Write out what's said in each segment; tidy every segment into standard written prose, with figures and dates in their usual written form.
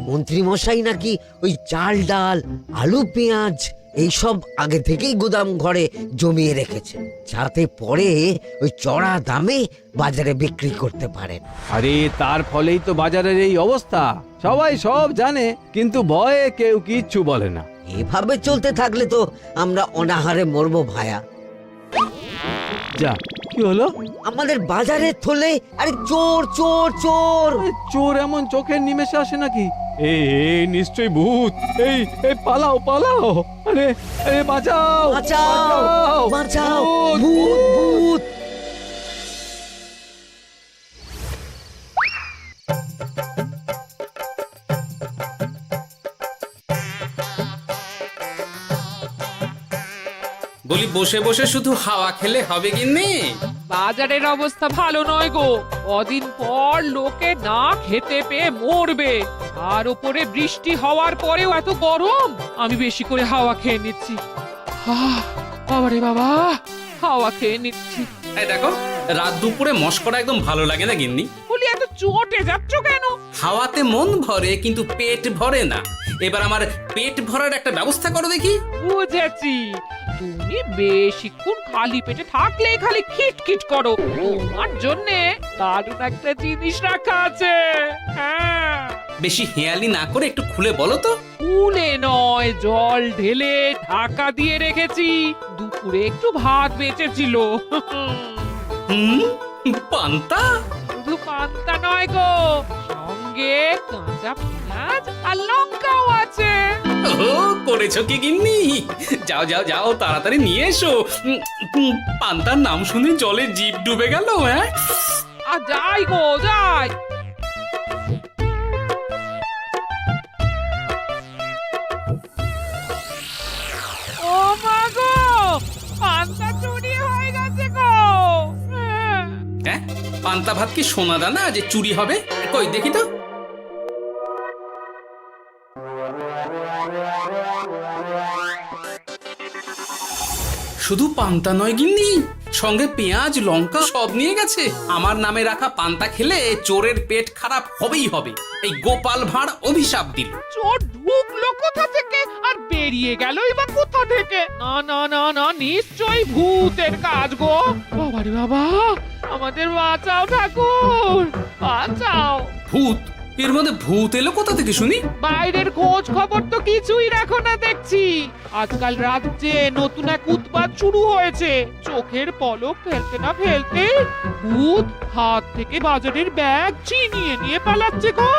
মন্ত্রী মশাই নাকি ওই চাল ডাল আলু পেঁয়াজ এইসব আগে থেকেই গুদাম ঘরে জমিয়ে রেখেছে, যাতে পরে ওই চড়া দামে বাজারে বিক্রি করতে পারেন। আরে তার ফলেই তো বাজারের এই অবস্থা। সবাই সব জানে, কিন্তু ভয়ে কেউ কিচ্ছু বলে না। এভাবে চলতে থাকলে তো আমরা অনাহারে মরবো ভায়া। যা, কি হলো? আমাদের বাজারে থলে আরে চোর চোর চোর। আরে চোর এমন চোখের নিমেষে আসে নাকি? এই নিশ্চয়ই ভূত। এই পালাও পালাও। আরে আরে বাঁচাও বাঁচাও বাঁচাও, ভূত ভূত। বলি বসে বসে শুধু হাওয়া খেলে হবে গিন্নি? বাজারের অবস্থা ভালো নয় গো। কদিন পর লোকে না খেতে পেয়ে মরবে। আর উপরে বৃষ্টি হওয়ার পরেও এত গরম। আমি বেশি করে হাওয়া খেয়ে নিচ্ছি। বাবারে বাবা, হাওয়া খেয়ে নিচ্ছি। এই দেখো, রাত দুপুরে মস্করা একদম ভালো লাগে না গিন্নি। বলি এত চটে যাচ্ছ কেন? হাওয়াতে মন ভরে কিন্তু পেট ভরে না। এবার আমার পেট ভরার একটা ব্যবস্থা করো দেখি। বুঝেছি, তুমি বেশিক্ষণ খালি পেটে থাকলে খালি খিটখিট করো। তোমার জন্যে দারুণ একটা জিনিস রাখা আছে। হ্যাঁ, বেশি হেয়ালি না করে একটু খুলে বলো তো। ফুলে নয়, জল ঢেলে ঢাকা দিয়ে রেখেছি। দুপুরে একটু ভাত বেঁচেছিল। হুম, পান্তা? শুধু পান্তা নয় গো, সঙ্গে কাঁচা পেঁয়াজ আর লঙ্কাও আছে। ও, করেছো কি গিন্নি? যাও যাও যাও, তাড়াতাড়ি নিয়ে এসো। পান্তার নাম শুনে জলে জিভ ডুবে গেল। হ্যাঁ, আর যাই গো যাই। ও মা গো, পান্তা চুরি হয়ে গেছে গো। হ্যাঁ, পান্তা ভাত কি সোনা দানা যে চুরি হবে? কই দেখি তো। শুধু পান্তা নয় গিন্নি, সঙ্গে পেঁয়াজ লঙ্কা সব নিয়ে গেছে। আমার নামে রাখা পান্তা খেলে চোরের পেট খারাপ হবেই হবে। এই গোপাল ভাঁড় অভিশাপ দিল। চোর ঢুকলো কোথা থেকে আর বেরিয়ে গেলই বা কোথা থেকে? না না না না, নিশ্চয়ই ভূতের কাজ গো। বাবারে বাবা, আমাদের বাঁচাও ঠাকুর, বাঁচাও। ভূত? এর মধ্যে ভূত এলো কোথা থেকে শুনি? বাইরের খোঁজ খবর তো কিছুই রাখো না দেখছি। আজকাল রাজ্যে নতুন এক উৎপাত শুরু হয়েছে। চোখের পলক ফেলতে না ফেলতে ভূত হাত থেকে বাজারের ব্যাগ ছিনিয়ে নিয়ে পালাচ্ছে গো।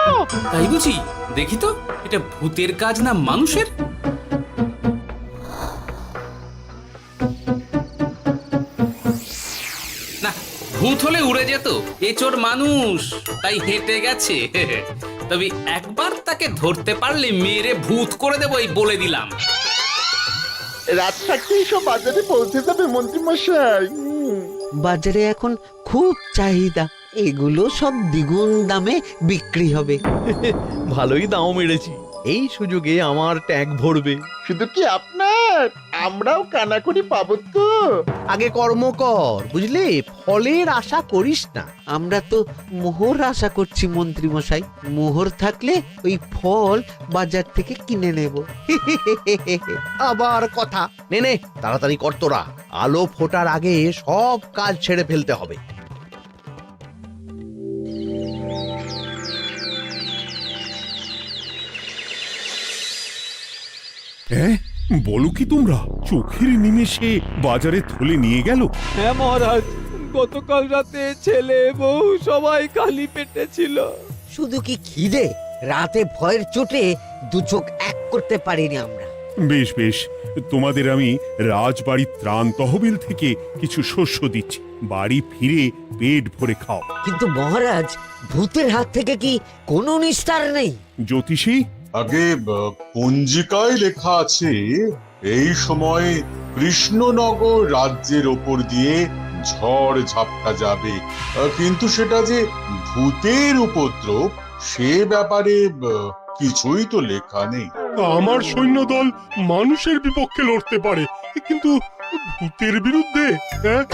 তাই বুঝি? দেখি তো, এটা ভূতের কাজ না মানুষের? না, ভূত হলে উড়ে যেত। এ চোর মানুষ, তাই হেঁটে গেছে। তবে একবার তাকে ধরতে পারলে মেরে ভূত করে দেবো, এই বলে দিলাম। রাত থাকতেই সব বাজারে পৌঁছে যাবে মন্ত্রী মশাই। বাজারে এখন খুব চাহিদা, এগুলো সব দ্বিগুণ দামে বিক্রি হবে। ভালোই দাও মেরেছি, এই সুযোগে আমার ট্যাঙ্ক ভরবে। শুধু কি আপনার, আমরাও কানাকড়ি পাবো তো। আগে কর্ম কর, বুঝলি, ফলের আশা করিস না। আমরা তো মোহর আশা করছি মন্ত্রী মশাই। মোহর থাকলে ওই ফল বাজার থেকে কিনে নেব। আবার কথা, নে নে তাড়াতাড়ি কর তোরা, আলো ফোটার আগে সব কাজ ছেড়ে ফেলতে হবে। হ্যাঁ, বলো কি তোমরা? চোখের নিমেষে বাজারে থলে নিয়ে গেল? হ্যাঁ মহারাজ, গতকাল রাতে ছেলে বউ সবাই খালি পেটে ছিল। শুধু কি খিদে, রাতে ভয়ের চোটে দু চোখ এক করতে পারিনি আমরা। বেশ বেশ, তোমাদের আমি রাজবাড়ির ত্রাণ তহবিল থেকে কিছু শস্য দিচ্ছি, বাড়ি ফিরে পেট ভরে খাও। কিন্তু মহারাজ, ভূতের হাত থেকে কি কোনো নিস্তার নেই? জ্যোতিষী, আগে পঞ্জিকায় লেখা আছে এই সময় কৃষ্ণনগর রাজ্যের ওপর দিয়ে ঝড় ঝাপটা যাবে, কিন্তু সেটা যে ভূতের উপদ্রব সে ব্যাপারে কিছুই তো লেখা নেই। আমার সৈন্যদল মানুষের বিপক্ষে লড়তে পারে, কিন্তু ভূতের বিরুদ্ধে? হ্যাঁ,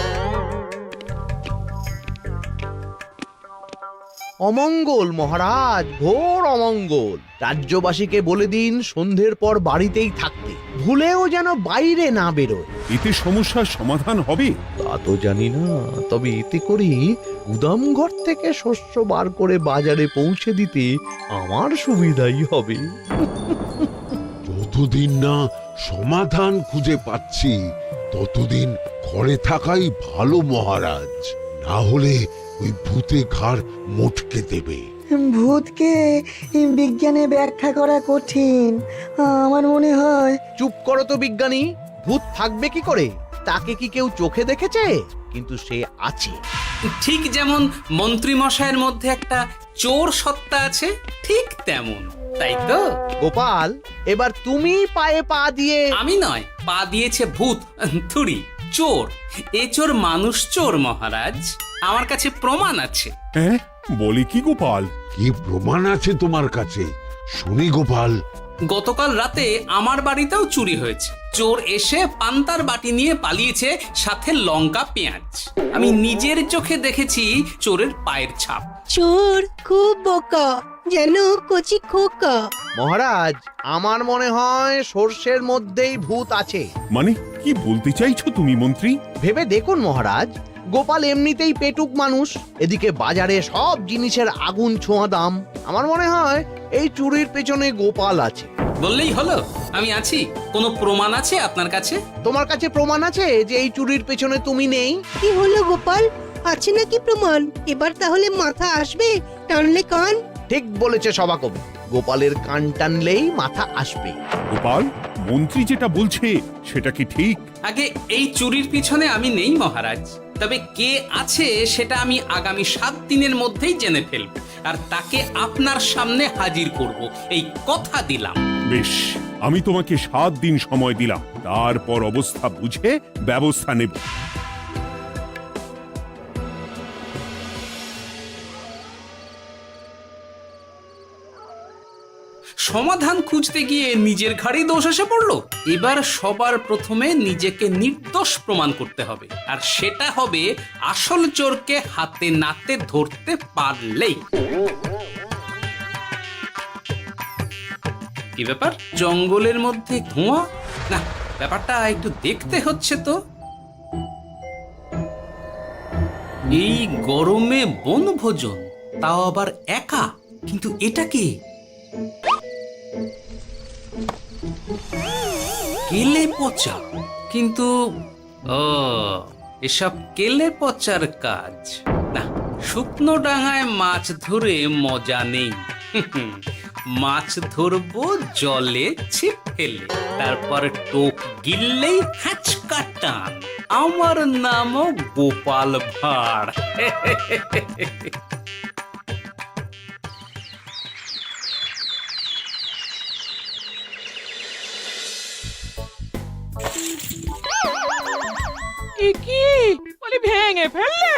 অমঙ্গল মহারাজ, ঘোর অমঙ্গল। রাজ্যবাসীকে বলে দিন সন্ধ্যের পর বাড়িতেই থাকতে, ভুলেও যেন বাইরে না বেরোয়। এতে সমস্যার সমাধান হবে? তা তো জানি না, তবে এতে করে গুদামঘর থেকে শস্য বার করে বাজারে পৌঁছে দিতে আমার সুবিধাই হবে। যতদিন না সমাধান খুঁজে পাচ্ছি ততদিন ঘরে থাকাই ভালো মহারাজ, না হলে ওই ভূতে ঘাড় মোটকে দেবে। ভূতকে বিজ্ঞানে ব্যাখ্যা করা কঠিন, আমার মনে হয়। চুপ করো তো বিজ্ঞানী, ভূত থাকবে কি করে? তাকে কি কেউ চোখে দেখেছে? কিন্তু সে আছে। ঠিক যেমন মন্ত্রী মশাইয়ের মধ্যে একটা চোর সত্তা আছে, ঠিক তেমন, তাই তো? গোপাল, এবার তুমি পায়ে পা দিয়ে। আমি নয়, পা দিয়েছে ভূত, থুড়ি চোর। এ চোর মানুষ চোর মহারাজ, আমার কাছে প্রমাণ আছে। হ্যাঁ, বলে কি গোপাল? কি প্রমাণ আছে তোমার কাছে? শুনি গোপাল। গতকাল রাতে আমার বাড়িতেও চুরি হয়েছে। চোর এসে পান্তার বাটি নিয়ে পালিয়েছে, সাথে লঙ্কা পেঁয়াজ। আমি নিজের চোখে দেখেছি চোরের পায়ের ছাপ। চোর খুব বোকা, যেন কচি খোকা। মহারাজ, আমার মনে হয় সর্ষের মধ্যেই ভূত আছে। মানে কি বলতে চাইছো তুমি মন্ত্রী? ভেবে দেখুন মহারাজ, গোপাল এমনিতেই পেটুক মানুষ, এদিকে বাজারে সব জিনিসের আগুন ছোঁয়া দাম। আমার মনে হয় এই চুরির পেছনে গোপাল আছে। বললেই হলো আমি আছি। কোনো প্রমাণ আছে আপনার কাছে? তোমার কাছে প্রমাণ আছে যে এই চুরির পেছনে তুমি নেই? কি হলো গোপাল, আছে নাকি প্রমাণ? এবার তাহলে মাথা আসবে, টানলে কান। ঠিক বলেছে সভাকবি, গোপালের কান টানলেই মাথা আসবে। গোপাল, মন্ত্রী যেটা বলছে সেটা কি ঠিক? আগে এই চুরির পিছনে আমি নেই মহারাজ, তবে কে আছে সেটা আমি আগামী 7 দিনের মধ্যেই জেনে ফেলব, আর তাকে আপনার সামনে হাজির করব, এই কথা দিলাম। বেশ, আমি তোমাকে 7 দিন সময় দিলাম, তারপর অবস্থা বুঝে ব্যবস্থা নেব। সমাধান খুঁজতে গিয়ে নিজের ঘাড়েই দোষ এসে পড়লো। এবার সবার প্রথমে নিজেকে নির্দোষ প্রমাণ করতে হবে, আর সেটা হবে আসল চোরকে হাতে নাতে ধরতে পারলেই। কি ব্যাপার, জঙ্গলের মধ্যে ধোঁয়া? না, ব্যাপারটা একটু দেখতে হচ্ছে তো। এই গরমে বনভোজন, তাও আবার একা, কিন্তু এটা কি? কেলে পচা, কিন্তু এসব কেলে পচার কাজ না। শুকনো ডাঙায় মাছ ধরে মজা নেই। মাছ ধরবো জলে ছিপ ফেলে, তারপর টোপ গিললেই হ্যাচকা টান। আমার নামও গোপাল ভাঁড়। কি বলি, ভেঙে ফেললে?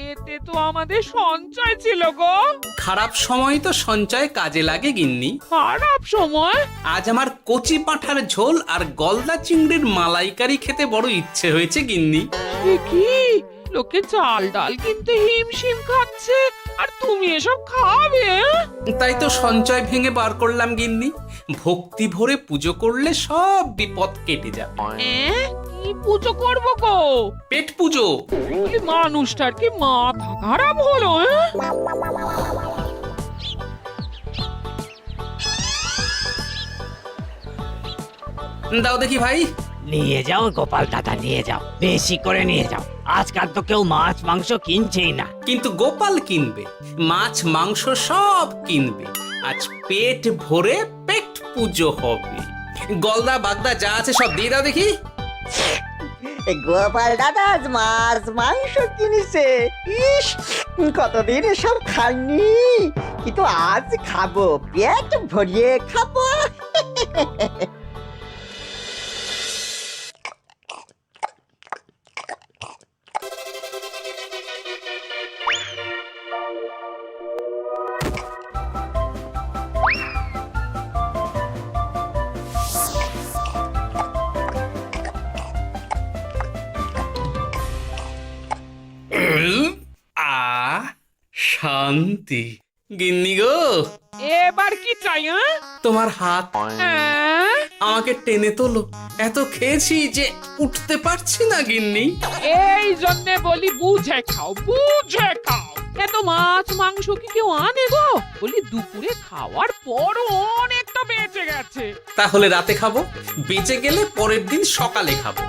এতে তো আমাদের সঞ্চয় ছিল গো। খারাপ সময় তো সঞ্চয় কাজে লাগে গিন্নি। খারাপ সময়? আজ আমার কচি পাঁঠার ঝোল আর গলদা চিংড়ির মালাইকারি খেতে বড় ইচ্ছে হয়েছে গিন্নি। কি লোকে চাল ডাল কিনতে হিমশিম খাচ্ছে, আর তুমি এসব খাবে? তাই তো সঞ্চয় ভেঙে বার করলাম গিন্নি। ভক্তি ভরে পুজো করলে সব বিপদ কেটে যাবে। কি পুজো করবো গো? পেট পুজো। মানুষটার কি মাথা খারাপ হলো? দাও দেখি ভাই। নিয়ে যাও গোপাল দাদা, নিয়ে যাও, বেশি করে নিয়ে যাও। আজকাল তো কেউ মাছ মাংস কিনছেই না। কিন্তু গোপাল কিনবে, মাছ মাংস সব কিনবে। আজ পেট ভরে পেট পুজো হবে। গলদা বাগদা যা আছে সব দিয়ে দাও দেখি। গোপাল দাদা মাছ মাংস কিনেছে, ইস কতদিন এসব খাইনি, কিন্তু আজ খাবো, পেট ভরিয়ে খাবো। শান্তি। গিন্নি গো, এবার কি চাই? তোমার হাত হ্যাঁ? আমাকে টেনে তোলো। এত খেয়েছি যে উঠতে পারছি না গিন্নি। এই জন্যে বলি বুঝে খাও, বুঝে খাও। এত মাছ মাংস কি কেউ আনে গো? বলি দুপুরে খাওয়ার পরও অনেকটা বেঁচে গেছে। তাহলে রাতে খাবো, বেঁচে গেলে পরের দিন সকালে খাবো।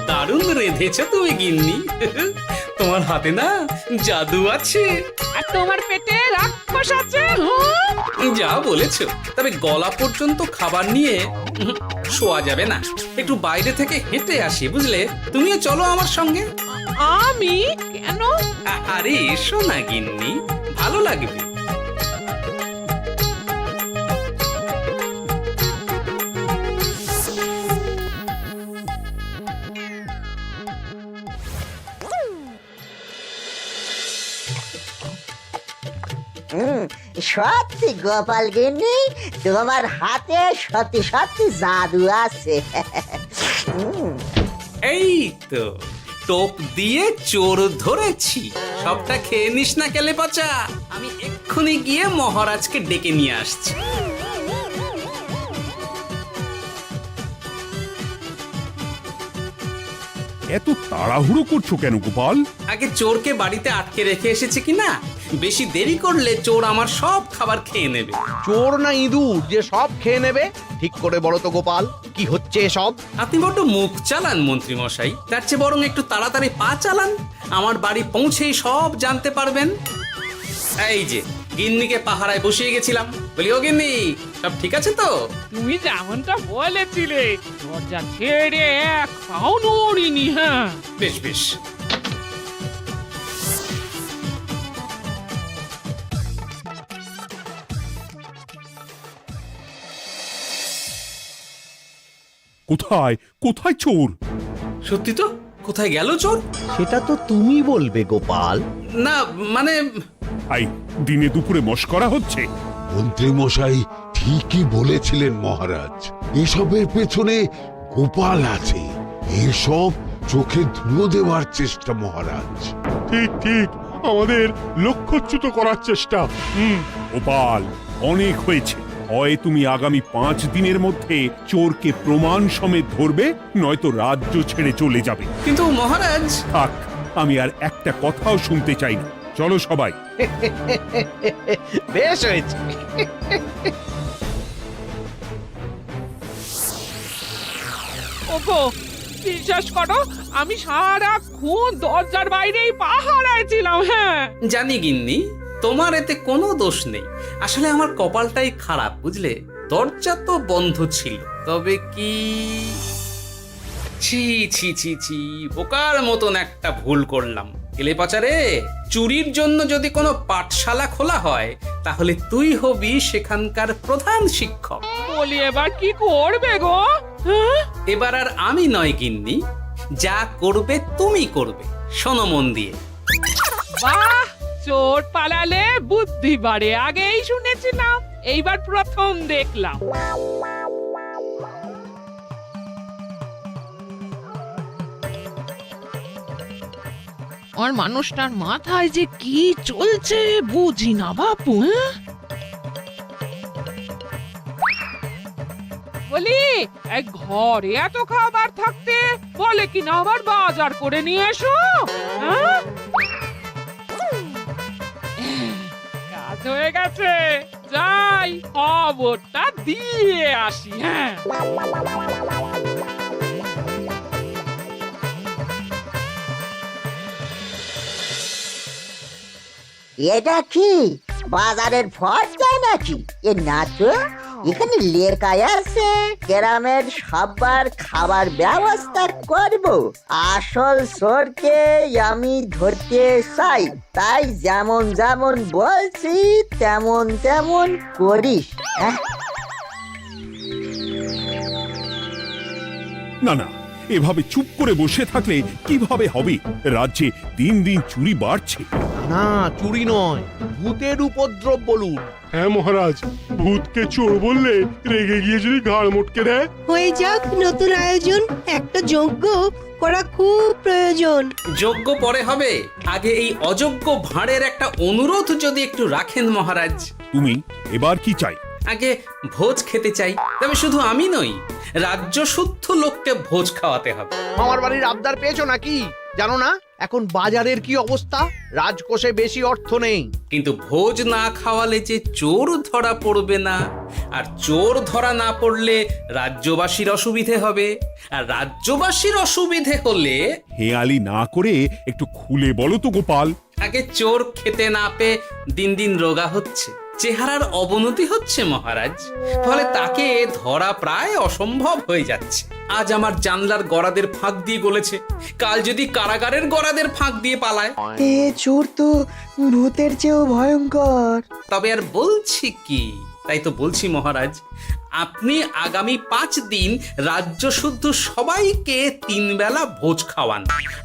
দারুণ রেঁধেছো তুমি গিন্নি। তোমার হাতে না জাদু আছে। আর তোমার পেটে রাক্ষস আছে। হ্যাঁ? যা বলেছো, তবে গলা পর্যন্ত খাবার নিয়ে শোয়া যাবে না। একটু বাইরে থেকে হেঁটে আসি, বুঝলে? তুমিও চলো আমার সঙ্গে। আমি কেন? আরে এসো না গিন্নি, ভালো লাগবে। সত্যি গোপাল গিন্নি, তোমার হাতে সত্যি সত্যি জাদু আছে। এই তো টোপ দিয়ে চোর ধরেছি। সবটা খেয়ে নিস না কেলে পচা। আমি এক্ষুনি গিয়ে মহারাজকে ডেকে নিয়ে আসছি। এত তাড়াহুড়ো করছো কেন গোপাল? আগে চোরকে বাড়িতে আটকে রেখে এসেছে কিনা, বেশি দেরি করলে চোর আমার সব খাবার খেয়ে নেবে। চোর না ইঁদুর যে সব খেয়ে নেবে? ঠিক করে বলো তো গোপাল, কি হচ্ছে এসব? আপনি বড্ড মুখ চালান মন্ত্রী মশাই, তার চেয়ে বরং একটু তাড়াতাড়ি পা চালান। আমার বাড়ি পৌঁছেই সব জানতে পারবেন। এই যে গিন্নিকে পাহারায় বসিয়ে গেছিলাম, বলি ও গিন্নি, সব ঠিক আছে তো? তুমি যেমনটা বলেছিলে, দরজা ছেড়ে এক পাও নড়িনি। হ্যাঁ, বেশ বেশ। কোথায় কোথায় চোর? সত্যি তো, কোথায় গেল চোর? সেটা তো তুমি বলবে গোপাল। না মানে আই দিনে দুপুরে মশকরা হচ্ছে। মন্ত্রী মশাই ঠিকই বলেছিলেন মহারাজ, এসবের পেছনে গোপাল আছে। এসব চোখে ধুলো দেওয়ার চেষ্টা মহারাজ। ঠিক ঠিক, আমাদের লক্ষ্যচ্যুত করার চেষ্টা। গোপাল, অনেক হয়েছে। হয় তুমি আগামী 5 দিনের মধ্যে চোরকে প্রমাণ সমেত ধরবে, নয়তো রাজ্য ছেড়ে চলে যাবে। কিন্তু মহারাজ। থাক, আমি আর একটা কথাও শুনতে চাই না। চলো সবাই। বেশ হয়েছে। ওগো, বিশ্বাস করো, আমি সারাক্ষণ দরজার বাইরেই পাহারায় ছিলাম। হ্যাঁ, জানি গিন্নি, তোমার এতে কোনো দোষ নেই। আসলে আমার কপালটাই খারাপ, বুঝলে? দরজা তো বন্ধ ছিল, তবে কি ছি ছি ছি ছি, বোকার মতন একটা ভুল করলাম। এলে পাচারে, চুরির জন্য যদি কোনো পাঠশালা খোলা হয়, তাহলে তুই হবি সেখানকার প্রধান শিক্ষক। বলি এবার কি করবে গো? হ্যাঁ? এবার আর আমি নয় গিন্নি, যা করবে তুমি করবে। শোনো মন দিয়ে। বাহ, চোর পালালে বুদ্ধি বাড়ে, আগেই শুনেছিলাম, এইবার প্রথম দেখলাম। আর মানুষটার মাথায় যে কি চলছে বুঝি না বাপু। বলি, এক ঘরে এত খাবার থাকতে বলে কি না আবার বাজার করে নিয়ে এসো। হ্যাঁ? কাজ হয়ে গেছে, যাই খবরটা দিয়ে আসি। হ্যাঁ, এটা কি বাজারের ফর্দা নাকি? এ না তো, এখানে লেখাই আছে গ্রামের সবার খাবার ব্যবস্থা করব। আসল চোরকে আমি ধরতে চাই, তাই যেমন যেমন বলছি তেমন তেমন করিস। না না, এভাবে চুপ করে বসে থাকলে কিভাবে হবে? রাজ্যে দিন দিন চুরি বাড়ছে। না চুরি নয়, ভূতের উপদ্রব বলুন। হ্যাঁ মহারাজ, ভূতকে চোর বললে রেগে গিয়ে যদি ঘাড় মোটকে দেয়। হয়ে যাক নতুন আয়োজন, একটা যজ্ঞ করা খুব প্রয়োজন। যোগ্য পরে হবে, আগে এই অযোগ্য ভাঁড়ের একটা অনুরোধ যদি একটু রাখেন মহারাজ। তুমি এবার কি চাই? আগে ভোজ খেতে চাই, তবে শুধু আমি নই, রাজ্য শুদ্ধ লোককে ভোজ খাওয়াতে হবে। মামার বাড়ির আবদার পেয়েছো নাকি? জানো না এখন বাজারের কি অবস্থা? রাজকোষে বেশি অর্থ নেই। কিন্তু ভোজ না খাওয়ালে যে চোর ধরা পড়বে না, আর চোর ধরা না পড়লে রাজ্যবাসীর অসুবিধে হবে, আর রাজ্যবাসীর অসুবিধে হলে হেয়ালি না করে একটু খুলে বলো তো গোপাল। আগে চোর খেতে না পেয়ে দিন দিন রোগা হচ্ছে, চেহারার অবনতি হচ্ছে মহারাজ, ফলে তাকে ধরা প্রায় অসম্ভব হয়ে যাচ্ছে। আজ আমার জানলার গড়াদের ফাঁক দিয়ে গলেছে, কাল যদি কারাগারের গড়াদের ফাঁক দিয়ে পালায়। এ চোর তো ভূতের চেয়েও ভয়ঙ্কর। তবে আর বলছি কি, তাই তো বলছি মহারাজ, আপনি আগামী 5 দিন রাজ্য শুদ্ধ সবাইকে 3 বেলা ভোজ খাওয়ান।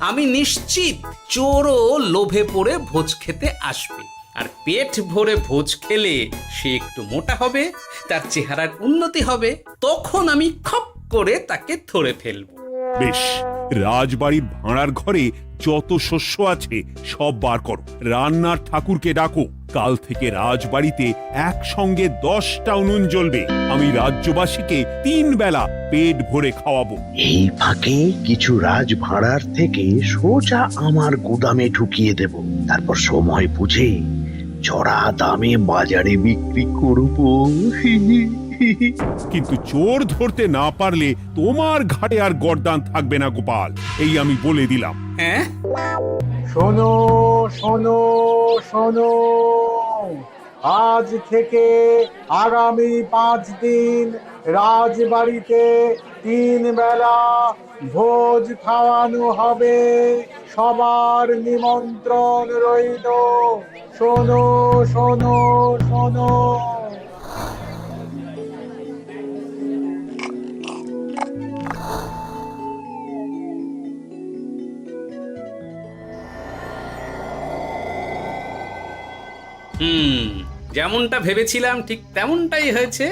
আমি নিশ্চিত চোরও লোভে পড়ে ভোজ খেতে আসবে, আর পেট ভরে ভোজ খেলে সে একটু মোটা হবে, তার চেহারার উন্নতি হবে, তখন আমি খপ করে তাকে ধরে ফেলবো। বেশ, রাজবাড়ির ভাঁড়ার ঘরে যত শস্য আছে সব বার করো, রান্নার ঠাকুরকে ডাকো। কাল থেকে রাজবাড়িতে একসঙ্গে 10টা উনুন জ্বলবে। আমি রাজ্যবাসীকে 3 বেলা পেট ভরে খাওয়াবো। এই ফাঁকে কিছু রাজ ভাড়ার থেকে সোজা আমার গুদামে ঢুকিয়ে দেব, তারপর সময় বুঝে চড়া দামে বাজারে বিক্রি করব। কিন্তু চোর ধরতে না পারলে তোমার ঘাটে আর গর্দান থাকবে না গোপাল, এই আমি বলে দিলাম। হ্যাঁ, শোনো শোনো শোনো, আজ থেকে আগামী 5 দিন রাজবাড়িতে 3 বেলা ভোজ খাওয়ানো হবে, সবার নিমন্ত্রণ রইল। শোনো শোনো শোনো। যেমনটা ভেবেছিলাম ঠিক তেমনটাই হয়েছে।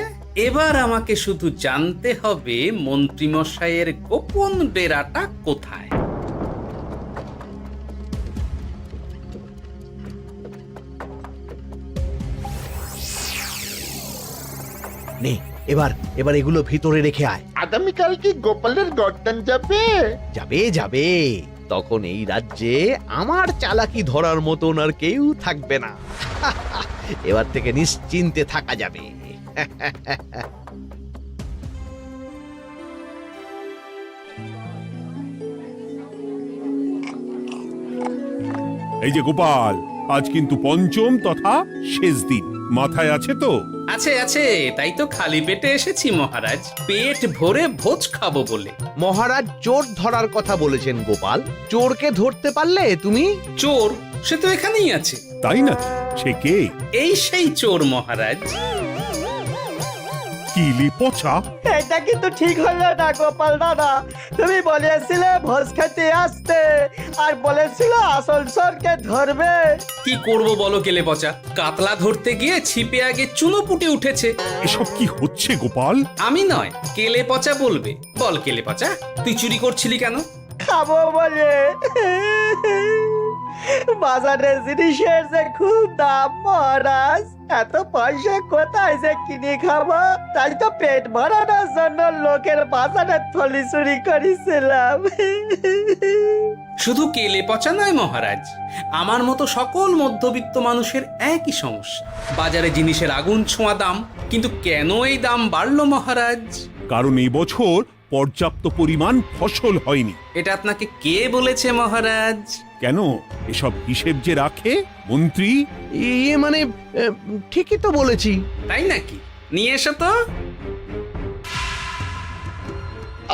এবার আমাকে শুধু জানতে হবে মন্ত্রীমশাইয়ের গোপন ডেরাটা কোথায়। নে এবার এবার এগুলো ভিতরে রেখে আয়। আগামীকাল কি গোপালের গর্দান যাবে? যাবে যাবে, তখন এই রাজ্যে আমার চালাকি ধরার মতন আর কেউ থাকবে না। এবার থেকে নিশ্চিন্তে থাকা যাবে। এই যে গোপাল, আজ কিন্তু পঞ্চম তথা শেষ দিন, মাথায় আছে তো? আছে আছে, তাই তো খালি পেটে এসেছি মহারাজ, পেট ভরে ভোজ খাবো বলে। মহারাজ চোর ধরার কথা বলেছেন গোপাল, চোরকে ধরতে পারলে তুমি? চোর সে তো এখানেই আছে। তাই না? সে কে? এই সেই চোর মহারাজ। কিলি পচা, এটা কিন্তু ঠিক হলো না গোপাল দাদা। তুমি বলেছিলে ভোজ খেতে আসতে, আর বলেছিলে আসল চোরকে ধরবে। কি করব বলো কেলে পচা, কাতলা ধরতে গিয়ে ছিপে আগে চুনো পুটে উঠেছে। এসব কি হচ্ছে গোপাল? আমি নয়, কেলে পচা বলবে। বল কেলে পচা, তুই চুরি করছিলি কেন? খাবো বলে। বাজারে জিনিসের যে খুব দাম মহারাজ, এত পয়সা কোথায় যে কিনে খাবো, তাই তো পেট ভরানোর জন্য লোকের বাজারে থলি চুরি করেছিলাম। শুধু কেলে পচা নয় মহারাজ, আমার মতো সকল মধ্যবিত্ত মানুষের একই সমস্যা। বাজারে জিনিসের আগুন ছোঁয়া দাম, কিন্তু কেন এই দাম বাড়লো মহারাজ? কারণ এই বছর পর্যাপ্ত পরিমাণ ফসল হয়নি। এটা আপনাকে কে বলেছে মহারাজ? কেন, এসব হিসেব যে রাখে মন্ত্রী। ইয়ে মানে ঠিকই তো বলেছি। তাই নাকি? নিয়ে এসো তো।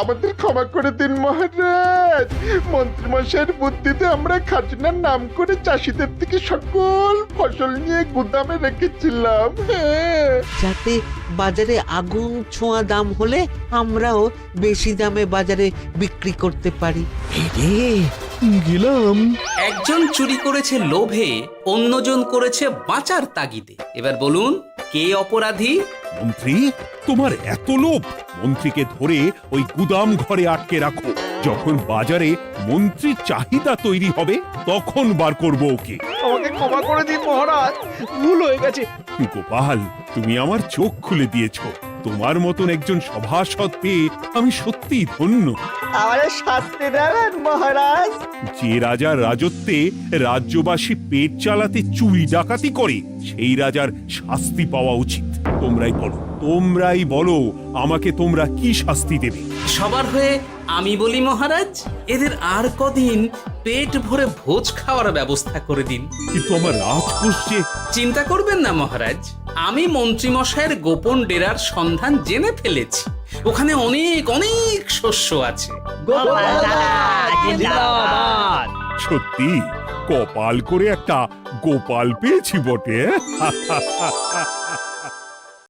আমাদের ক্ষমা করে দিন মহারাজ, মন্ত্রীমশাইয়ের বুদ্ধিতে আমরা খাজনার নাম করে চাষিদের থেকে সকল ফসল নিয়ে গুদামে রেখেছিলাম। যাতে বাজারে আগুন ছোঁয়া দাম হলে আমরাও বেশি দামে বাজারে বিক্রি করতে পারি। রে, গেলাম। একজন চুরি করেছে লোভে, অন্যজন করেছে বাঁচার তাগিদে। এবার বলুন কে অপরাধী? মন্ত্রী, তোমার এত লোভ! মন্ত্রীকে ধরে ওই গুদাম ঘরে আটকে রাখো। যখন বাজারে মন্ত্রীর চাহিদা তৈরি হবে তখন বার করবো ওকে। আমাকে ক্ষমা করে দিন মহারাজ, ভুল হয়ে গেছে। গোপাল, তুমি আমার চোখ খুলে দিয়েছো। তোমার মতন একজন সভাসদ পেয়ে আমি সত্যিই ধন্য। আমারে শাস্তি দেবেন মহারাজ? যে রাজার রাজত্বে রাজ্যবাসী পেট চালাতে চুরি ডাকাতি করে সেই রাজার শাস্তি পাওয়া উচিত। তোমরাই বলো আমাকে তোমরা কি শাস্তি দেবে? সবার হয়ে আমি বলি মহারাজ, এদের আর কদিন পেট ভরে ভোজ খাওয়ার ব্যবস্থা করে দিন। কিন্তু আমার রাজকোষ যে। চিন্তা করবেন না মহারাজ, আমি মন্ত্রীমশাইয়ের গোপন ডেরার সন্ধান জেনে ফেলেছি। ওখানে অনেক অনেক শস্য আছে। সত্যি কপাল করে একটা গোপাল পেয়েছি বটে।